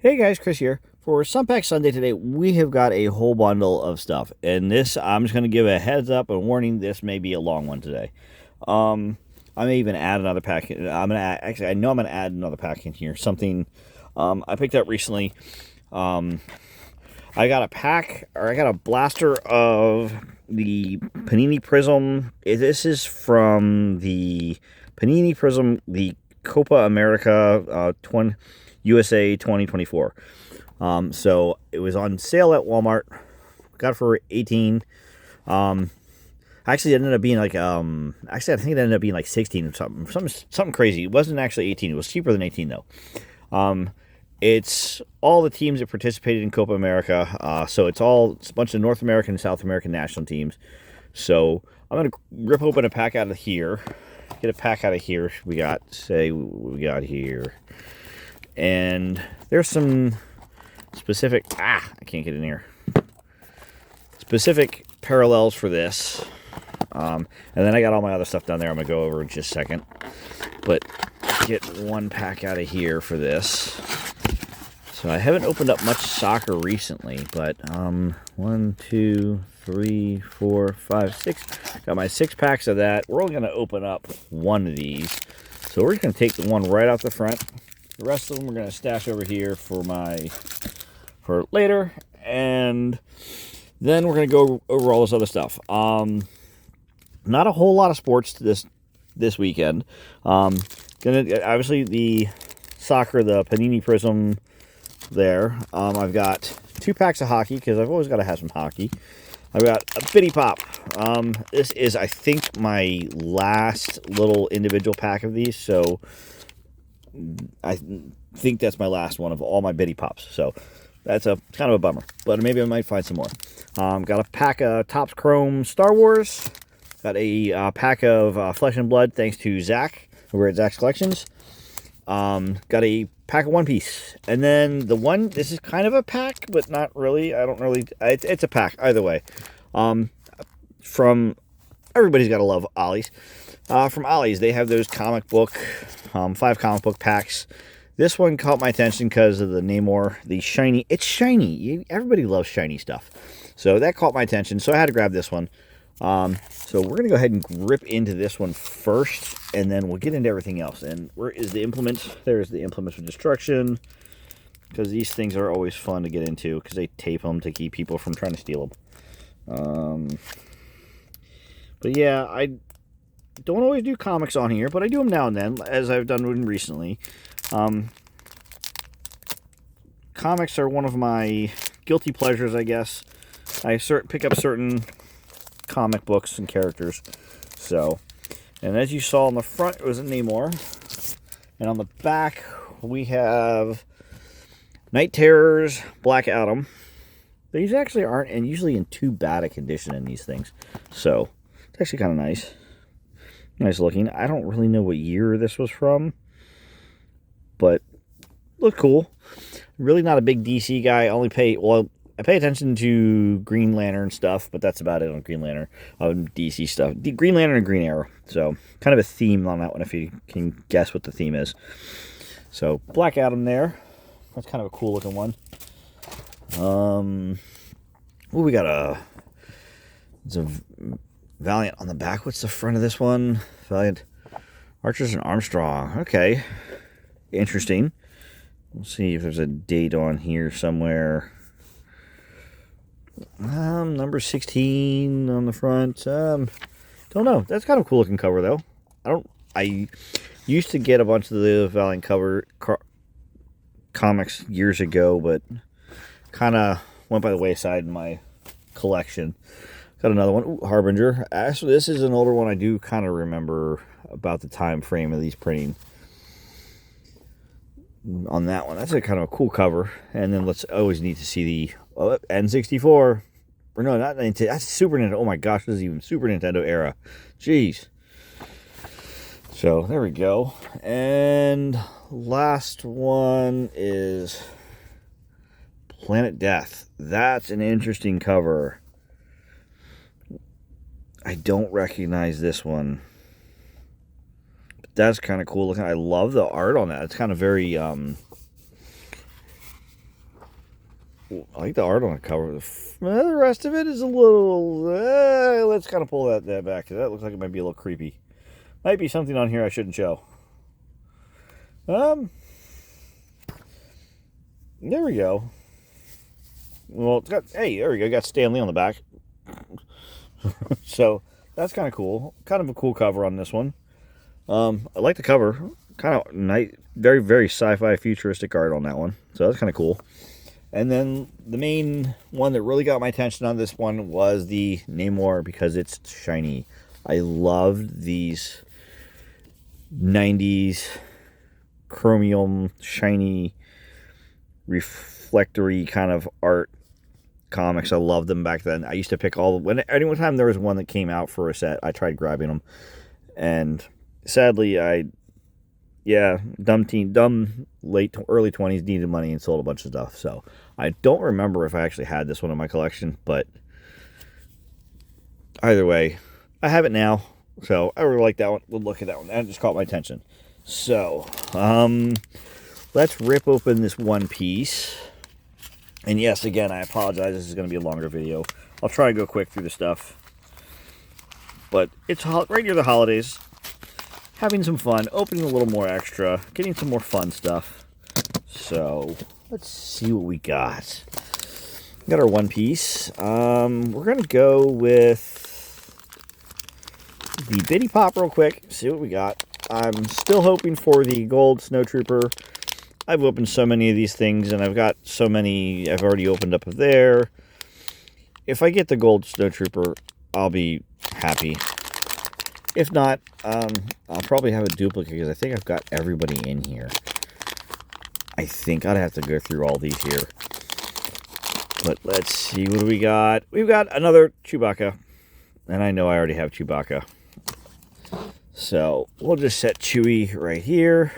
Hey guys, Chris here. For Sunpack Sunday today, we have got a whole bundle of stuff. And this, I'm just going to give a heads up and warning, this may be a long one today. I may even add another pack. Actually, I know I'm going to add another pack in here. Something I picked up recently. I got a blaster of the Panini Prism. This is from the Panini Prism, the Copa America USA 2024. So it was on sale at Walmart. Got it for 18. Actually, it ended up being like I think it ended up being like 16 or something crazy. It wasn't actually 18. It was cheaper than 18 though. It's all the teams that participated in Copa America. So it's a bunch of North American and South American national teams. So I'm gonna rip open a pack out of here. Get a pack out of here. We got here. And there's some specific, I can't get in here. Specific parallels for this. And then I got all my other stuff down there I'm going to go over in just a second. But get one pack out of here for this. So I haven't opened up much soccer recently, but 1, 2, 3, 4, 5, 6. Got my 6 packs of that. We're only going to open up one of these. So we're just going to take the one right off the front. The rest of them we're going to stash over here for later, and then we're going to go over all this other stuff. Not a whole lot of sports this weekend. Obviously the soccer, the Panini Prism there. I've got 2 packs of hockey because I've always got to have some hockey. I've got a Bitty Pop. This is, I think, my last little individual pack of these, so I think that's my last one of all my Bitty Pops. So that's kind of a bummer, but maybe I might find some more. Got a pack of Topps Chrome Star Wars. Got a pack of Flesh and Blood, thanks to Zach over at Zach's Collections. Got a pack of One Piece. And then this is kind of a pack, but not really. It's a pack either way. From everybody's got to love Ollie's. From Ollie's, they have those comic book, 5 comic book packs. This one caught my attention because of the Namor, the shiny. It's shiny. Everybody loves shiny stuff. So that caught my attention, so I had to grab this one. So we're going to go ahead and rip into this one first, and then we'll get into everything else. And where is the implement? There's the implements of destruction, because these things are always fun to get into, because they tape them to keep people from trying to steal them. But yeah, I don't always do comics on here, but I do them now and then, as I've done recently. Comics are one of my guilty pleasures, I guess. I pick up certain comic books and characters. So, and as you saw on the front, it was a Namor. And on the back, we have Night Terrors, Black Adam. These actually aren't usually in too bad a condition in these things. So, it's actually kind of nice. Nice looking. I don't really know what year this was from, but look cool. Really not a big DC guy. I pay attention to Green Lantern stuff, but that's about it on Green Lantern. DC stuff. Green Lantern and Green Arrow. So, kind of a theme on that one, if you can guess what the theme is. So, Black Adam there. That's kind of a cool looking one. We got it's a Valiant on the back. What's the front of this one? Valiant Archers and Armstrong. Okay. Interesting. We'll see if there's a date on here somewhere. Number 16 on the front. Don't know. That's kind of a cool looking cover though. I used to get a bunch of the Valiant comics years ago, but kind of went by the wayside in my collection. Got another one. Ooh, Harbinger. Actually, this is an older one. I do kind of remember about the time frame of these printing on that one. That's a kind of a cool cover. And then always need to see the N64. Or no, not Nintendo. That's Super Nintendo. Oh my gosh, this is even Super Nintendo era. Jeez. So there we go. And last one is Planet Death. That's an interesting cover. I don't recognize this one. But that's kind of cool looking. I love the art on that. It's kind of very I like the art on the cover. The rest of it is a little... let's kind of pull that back, because that looks like it might be a little creepy. Might be something on here I shouldn't show. There we go. Well, it's got... Hey, there we go. Got Stan Lee on the back. So, that's kind of cool. Kind of a cool cover on this one. I like the cover. Kind of nice. Very, very sci-fi futuristic art on that one. So, that's kind of cool. And then the main one that really got my attention on this one was the Namor, because it's shiny. I loved these 90s chromium, shiny, reflectory kind of art comics. I loved them back then. I used to pick any time there was one that came out for a set, I tried grabbing them. And sadly, dumb early 20s needed money and sold a bunch of stuff. So I don't remember if I actually had this one in my collection, but either way, I have it now. So I really like that one. We'll look at that one. That just caught my attention. So, let's rip open this one piece. And yes, again, I apologize. This is going to be a longer video. I'll try and go quick through the stuff. But it's right near the holidays. Having some fun, opening a little more extra, getting some more fun stuff. So, let's see what we got. We got our one piece. We're going to go with the Bitty Pop real quick, see what we got. I'm still hoping for the gold Snowtrooper. I've opened so many of these things, and I've got so many I've already opened up of there. If I get the gold Snowtrooper, I'll be happy. If not, I'll probably have a duplicate, because I think I've got everybody in here. I think I'd have to go through all these here. But let's see, what do we got? We've got another Chewbacca. And I know I already have Chewbacca. So, we'll just set Chewie right here.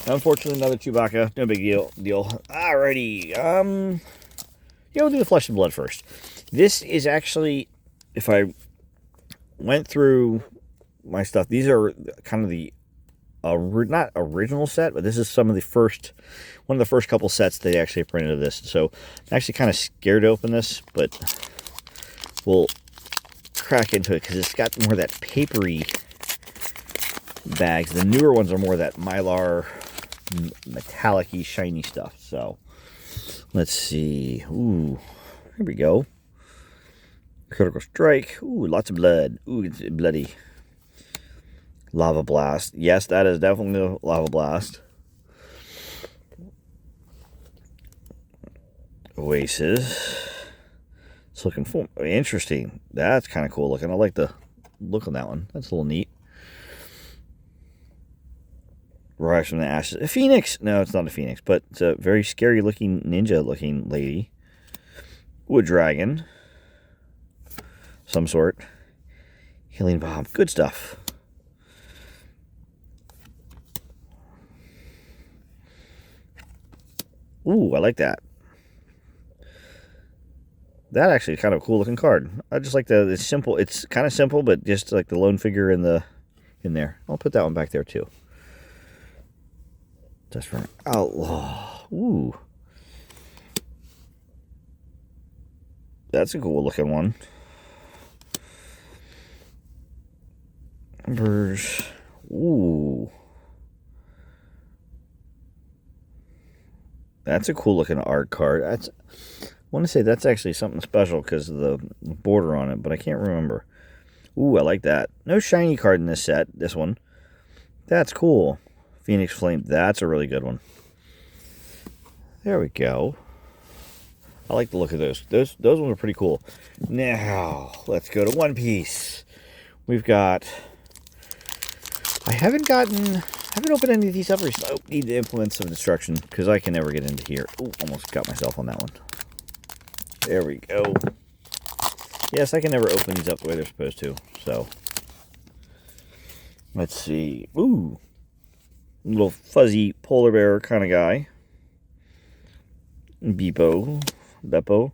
Unfortunately, another Chewbacca. No big deal. Alrighty. We'll do the flesh and blood first. This is actually, if I went through my stuff, these are kind of the, not original set, but this is one of the first couple sets they actually printed of this. So, I'm actually kind of scared to open this, but we'll crack into it, because it's got more of that papery bags. The newer ones are more that mylar, metallic-y, shiny stuff. So, let's see. Ooh, here we go. Critical Strike. Ooh, lots of blood. Ooh, it's bloody. Lava Blast. Yes, that is definitely a Lava Blast. Oasis. It's looking interesting. That's kind of cool looking. I like the look on that one. That's a little neat. Rise from the Ashes. A Phoenix. No, it's not a Phoenix, but it's a very scary looking ninja looking lady. Wood Dragon. Some sort. Healing Bomb. Good stuff. Ooh, I like that. That actually is kind of a cool looking card. I just like the simple. It's kind of simple, but just like the lone figure in there. I'll put that one back there too. Just for Outlaw. Ooh, that's a cool looking one. Embers. Ooh, that's a cool looking art card. I want to say that's actually something special because of the border on it, but I can't remember. Ooh, I like that. No shiny card in this set. This one. That's cool. Phoenix Flame. That's a really good one. There we go. I like the look of those. Those ones are pretty cool. Now, let's go to One Piece. We've got... I haven't opened any of these up recently. Oh, need the Implements of Destruction, because I can never get into here. Ooh, almost got myself on that one. There we go. Yes, I can never open these up the way they're supposed to, so. Let's see. Ooh. Little fuzzy polar bear kind of guy. Beppo.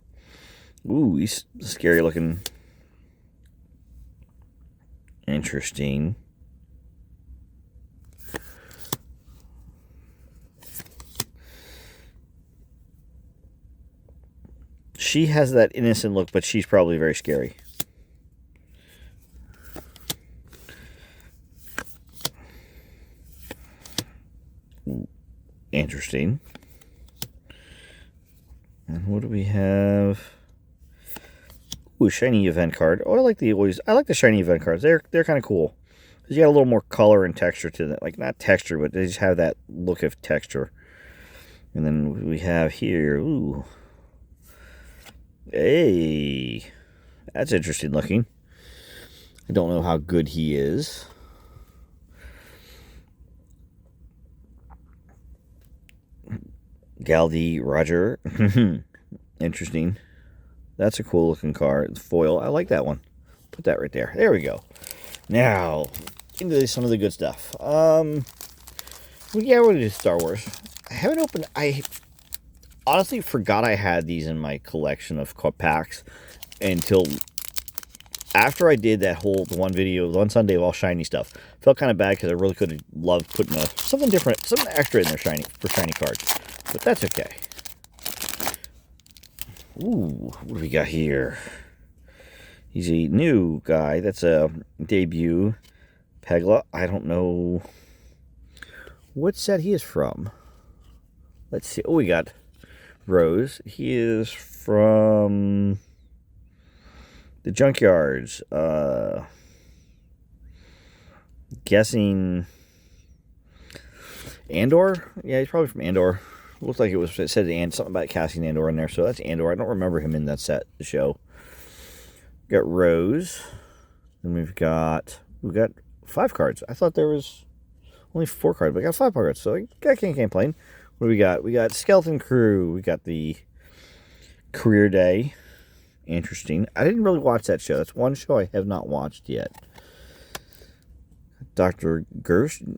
Ooh, he's scary looking. Interesting. She has that innocent look, but she's probably very scary. Interesting. And what do we have? Ooh, shiny event card. Oh, I like the shiny event cards. They're kind of cool. Because you got a little more color and texture to them. Like, not texture, but they just have that look of texture. And then we have here, ooh. Hey. That's interesting looking. I don't know how good he is. Galdi Roger. Interesting. That's a cool looking card. Foil. I like that one. Put that right there. There we go. Now, into some of the good stuff. We're going to do Star Wars. I honestly forgot I had these in my collection of packs until after I did the one video, the one Sunday of all shiny stuff. Felt kind of bad because I really could have loved putting something different, something extra in there for shiny cards. But that's okay. Ooh, what do we got here? He's a new guy. That's a debut. Pegla. I don't know what set he is from. Let's see. Oh, we got Rose. He is from the Junkyards. Guessing Andor? Yeah, he's probably from Andor. Looks like it said something about casting Andor in there, so that's Andor. I don't remember him in that set, the show. We got Rose. Then we've got 5 cards. I thought there was only 4 cards, but I got 5 cards, so I can't complain. What do we got? We got Skeleton Crew. We got the Career Day. Interesting. I didn't really watch that show. That's one show I have not watched yet. Dr. Gersh.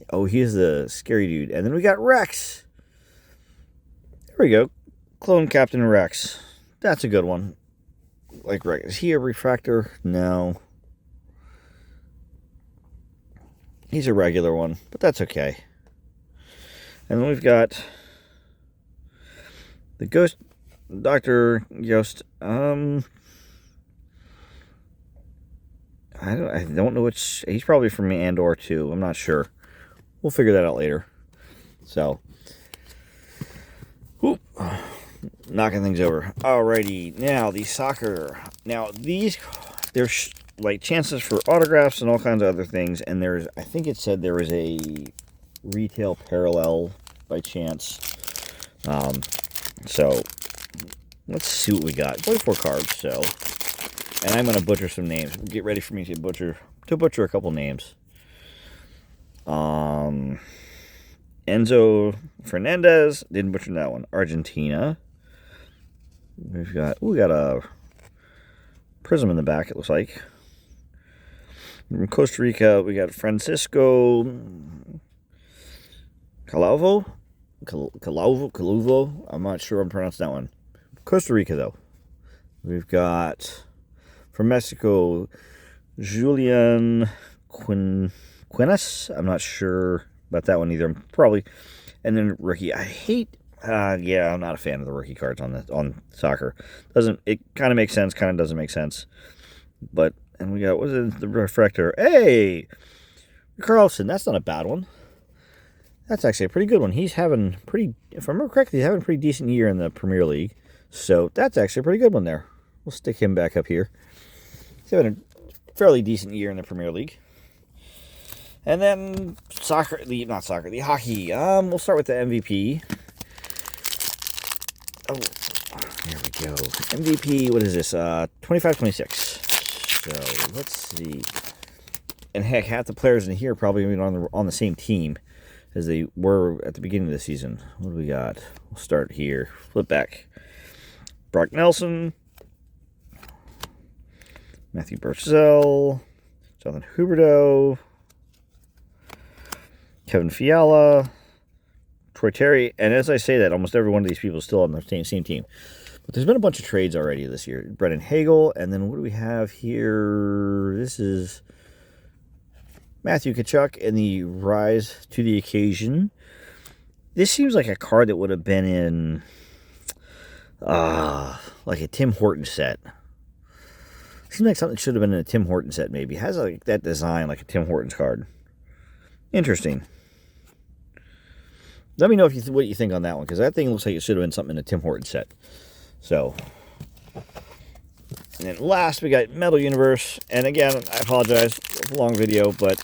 Oh, he's the scary dude. And then we got Rex. There we go. Clone Captain Rex. That's a good one. Like Rex. Is he a refractor? No. He's a regular one, but that's okay. And then we've got the Ghost, Dr. Ghost. I don't know which. He's probably from Andor too. I'm not sure. We'll figure that out later. So, knocking things over. Alrighty, now the soccer. Now there's like chances for autographs and all kinds of other things. And I think it said there was a retail parallel by chance. So let's see what we got. 24 cards. So, and I'm gonna butcher some names. Get ready for me to butcher a couple names. Enzo Fernandez, didn't butcher that one. Argentina. We got a prism in the back, it looks like. From Costa Rica, we got Francisco Calavo. I'm not sure I'm pronouncing that one. Costa Rica, though. We've got from Mexico, Julian Quinas. I'm not sure about that one either. Probably. And then rookie. I'm not a fan of the rookie cards on soccer. It kind of makes sense, kind of doesn't make sense. But and we got the refractor. Hey, Carlson. That's not a bad one. That's actually a pretty good one. He's having if I remember correctly, he's having a pretty decent year in the Premier League. So that's actually a pretty good one there. We'll stick him back up here. He's having a fairly decent year in the Premier League. And then the hockey. We'll start with the MVP. Oh, there we go. MVP, what is this? 25-26. So, let's see. And heck, half the players in here probably on the same team as they were at the beginning of the season. What do we got? We'll start here. Flip back. Brock Nelson. Matthew Burchell. Jonathan Huberdeau. Kevin Fiala. Troy Terry. And as I say that, almost every one of these people is still on the same team. But there's been a bunch of trades already this year. Brendan Hagel. And then what do we have here? This is Matthew Tkachuk and the Rise to the Occasion. This seems like a card that would have been in like a Tim Horton set. Seems like something should have been in a Tim Horton set, maybe. It has like that design, like a Tim Hortons card. Interesting. Let me know if what you think on that one, because that thing looks like it should have been something in a Tim Hortons set. So, and then last we got Metal Universe, and again, I apologize, it's a long video, but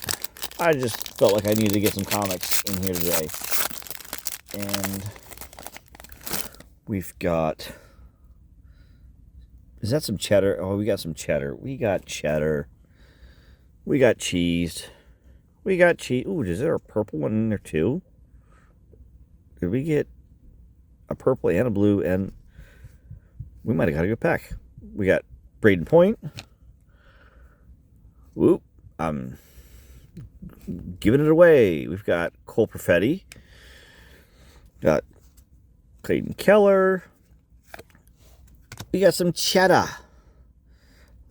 I just felt like I needed to get some comics in here today. And we've got, is that some cheddar? Oh, we got some cheddar. We got cheddar. We got cheese. We got cheese. Ooh, is there a purple one in there too? Did we get a purple and a blue? And we might have got a good pack. We got Braden Point. Whoop. I'm giving it away. We've got Cole Perfetti. Got Clayton Keller. We got some cheddar.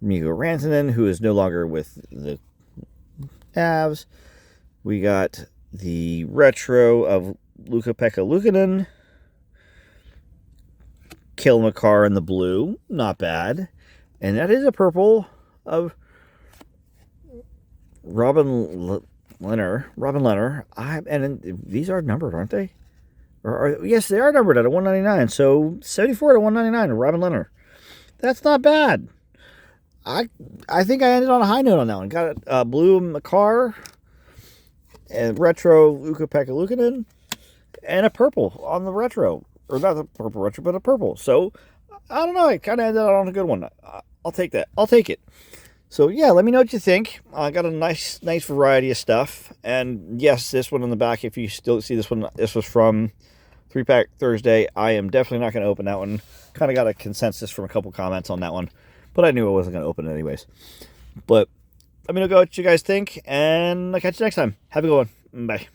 Mikko Rantanen, who is no longer with the Avs. We got the retro of Luka-Pekka Luukkonen. Cale Makar in the blue. Not bad. And that is a purple of Robin Leonard. And these are numbered, aren't they? Yes, they are numbered at a 199. So 74 to 199, Robin Leonard. That's not bad. I think I ended on a high note on that one. Got a blue Makar, and retro Luka-Pekka Luukkonen, and a purple on the retro. Or not the purple retro, but a purple. So, I don't know. I kind of ended on a good one. I'll take that. I'll take it. So, yeah, let me know what you think. I got a nice variety of stuff. And, yes, this one on the back, if you still see this one, this was from 3-Pack Thursday. I am definitely not going to open that one. Kind of got a consensus from a couple comments on that one. But I knew I wasn't going to open it anyways. But let me know what you guys think. And I'll catch you next time. Have a good one. Bye.